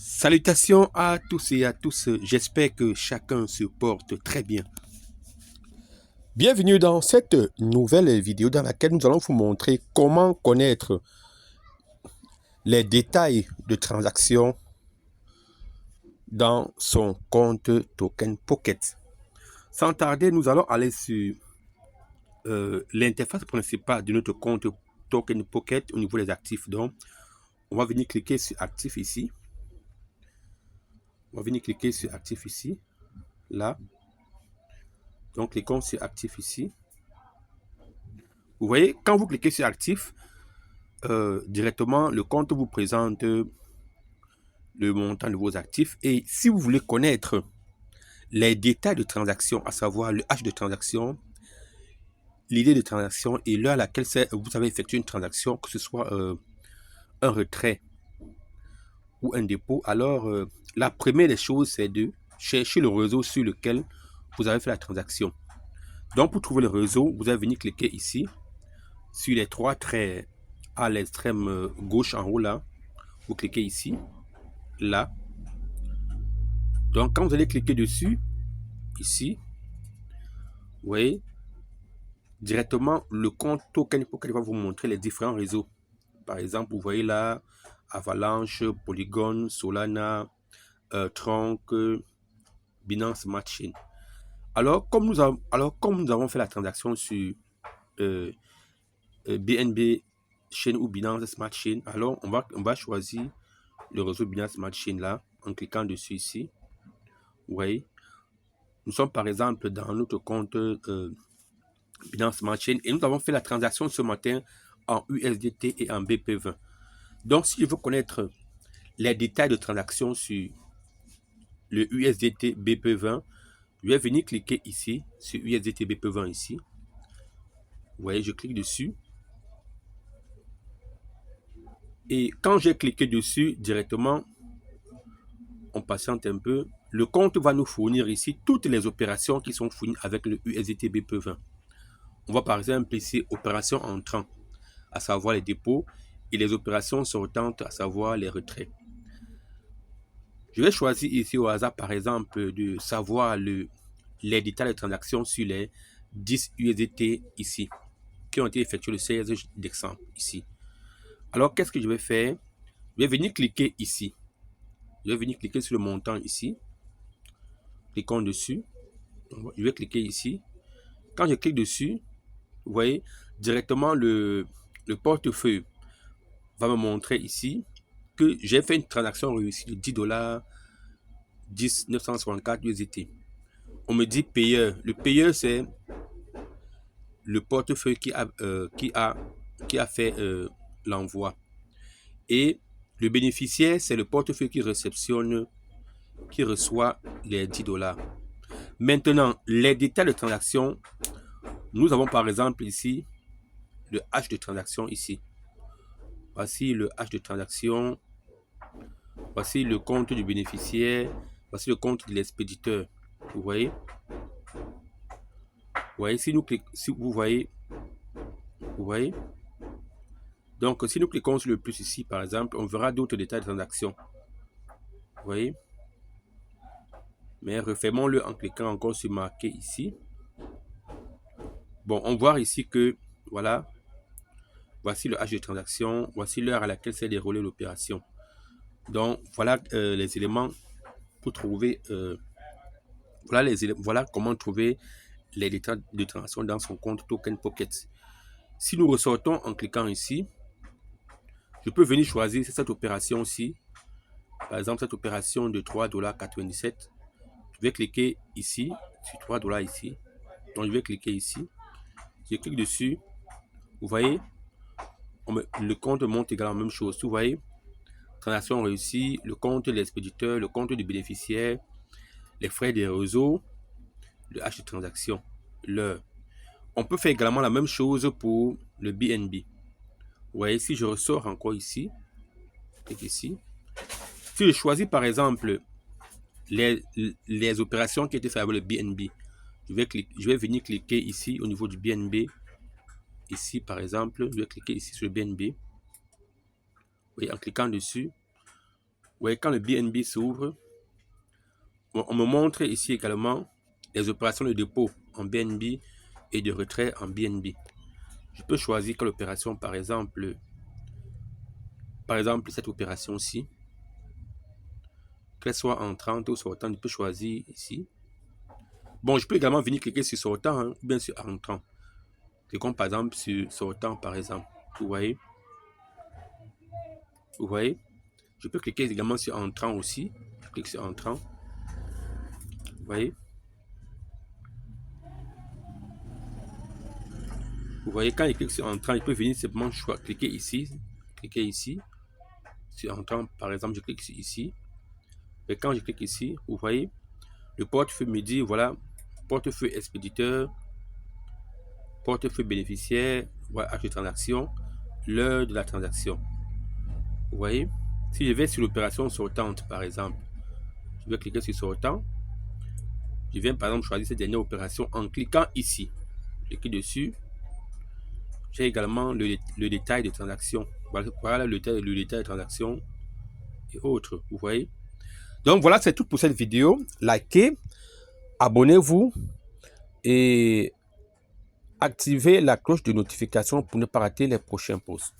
Salutations à tous et à tous, j'espère que chacun se porte très bien. Bienvenue dans cette nouvelle vidéo dans laquelle nous allons vous montrer comment connaître les détails de transactions dans son compte Token Pocket. Sans tarder, nous allons aller sur l'interface principale de notre compte Token Pocket au niveau des actifs. Donc, on va venir cliquer sur actifs ici. On va venir cliquer sur actifs ici, là. Donc, cliquons sur actifs ici. Vous voyez, quand vous cliquez sur actif, directement, le compte vous présente le montant de vos actifs. Et si vous voulez connaître les détails de transaction, à savoir le hash de transaction, l'idée de transaction et l'heure à laquelle vous avez effectué une transaction, que ce soit un retrait ou un dépôt, alors la première des choses, c'est de chercher le réseau sur lequel vous avez fait la transaction. Donc, pour trouver le réseau, vous allez venir cliquer ici, sur les trois traits à l'extrême gauche en haut là. Vous cliquez ici, là. Donc, quand vous allez cliquer dessus, ici, vous voyez, directement, le compte Token Pocket va vous montrer les différents réseaux. Par exemple, vous voyez là, Avalanche, Polygon, Solana, Tronc, Binance Smart Chain. Alors, comme nous avons fait la transaction sur BNB Chain ou Binance Smart Chain, alors on va choisir le réseau Binance Smart Chain là, en cliquant dessus ici. Vous voyez, nous sommes par exemple dans notre compte Binance Smart Chain et nous avons fait la transaction ce matin en USDT et en BP20. Donc, si je veux connaître les détails de transaction sur le USDT BP20, je vais venir cliquer ici, sur USDT BP20 ici. Vous voyez, je clique dessus. Et quand j'ai cliqué dessus, directement, on patiente un peu. Le compte va nous fournir ici toutes les opérations qui sont fournies avec le USDT BP20. On voit par exemple ici opérations entrant, à savoir les dépôts, et les opérations sortantes, à savoir les retraits. Je vais choisir ici au hasard par exemple de savoir les détails de transactions sur les 10 USDT ici, qui ont été effectués le 16 décembre ici. Alors qu'est-ce que je vais faire? Je vais venir cliquer ici. Je vais venir cliquer sur le montant ici. Cliquons dessus. Je vais cliquer ici. Quand je clique dessus, vous voyez, directement le portefeuille va me montrer ici que j'ai fait une transaction réussie de $10, 10 964 USDT. On me dit payeur. Le payeur, c'est le portefeuille qui a fait l'envoi. Et le bénéficiaire, c'est le portefeuille qui réceptionne, qui reçoit les $10. Maintenant, les détails de transaction, nous avons par exemple ici le hash de transaction ici. Voici le hash de transaction. Voici le compte du bénéficiaire. Voici le compte de l'expéditeur. Vous voyez? Vous voyez, si vous voyez, donc si nous cliquons sur le plus ici, par exemple, on verra d'autres détails de transaction. Vous voyez? Mais refermons-le en cliquant encore sur marquer ici. Bon, on voit ici que, voilà, voici le hash de transaction, voici l'heure à laquelle s'est déroulée l'opération. Donc, voilà les éléments pour trouver, voilà comment trouver les détails de transaction dans son compte Token Pocket. Si nous ressortons en cliquant ici, je peux venir choisir cette opération-ci. Par exemple, cette opération de $3,97. Je vais cliquer ici, sur $3 ici. Donc, je vais cliquer ici. Je clique dessus. Vous voyez, le compte montre également la même chose. Vous voyez, transaction réussie, le compte de l'expéditeur, le compte du bénéficiaire, les frais des réseaux, le hash de transaction, l'heure. On peut faire également la même chose pour le BNB. Vous voyez, si je ressors encore ici, clique ici. Si je choisis par exemple les opérations qui étaient faites avec le BNB, je vais venir cliquer ici au niveau du BNB. Ici par exemple, je vais cliquer ici sur le BNB. Oui, en cliquant dessus, vous voyez, quand le BNB s'ouvre, on me montre ici également les opérations de dépôt en BNB et de retrait en BNB. Je peux choisir quelle opération, par exemple cette opération-ci, qu'elle soit entrante ou sortante, je peux choisir ici. Bon, je peux également venir cliquer sur sortant, hein, ou bien sur entrant. Cliquons par exemple sur sortant, par exemple. Vous voyez? Vous voyez? Je peux cliquer également sur entrant aussi. Je clique sur entrant. Vous voyez? Vous voyez, quand je clique sur entrant, je peux venir simplement cliquer ici. Cliquer ici. Sur entrant, par exemple, je clique sur ici. Et quand je clique ici, vous voyez, le portefeuille me dit, voilà, portefeuille expéditeur, portefeuille bénéficiaire, voilà, achat de transaction, l'heure de la transaction. Vous voyez, si je vais sur l'opération sortante, par exemple, je vais cliquer sur sortant. Je viens par exemple choisir cette dernière opération en cliquant ici. Je clique dessus. J'ai également le détail de transaction. Voilà le détail de transaction et autres. Vous voyez. Donc voilà, c'est tout pour cette vidéo. Likez, abonnez-vous et activez la cloche de notification pour ne pas rater les prochains posts.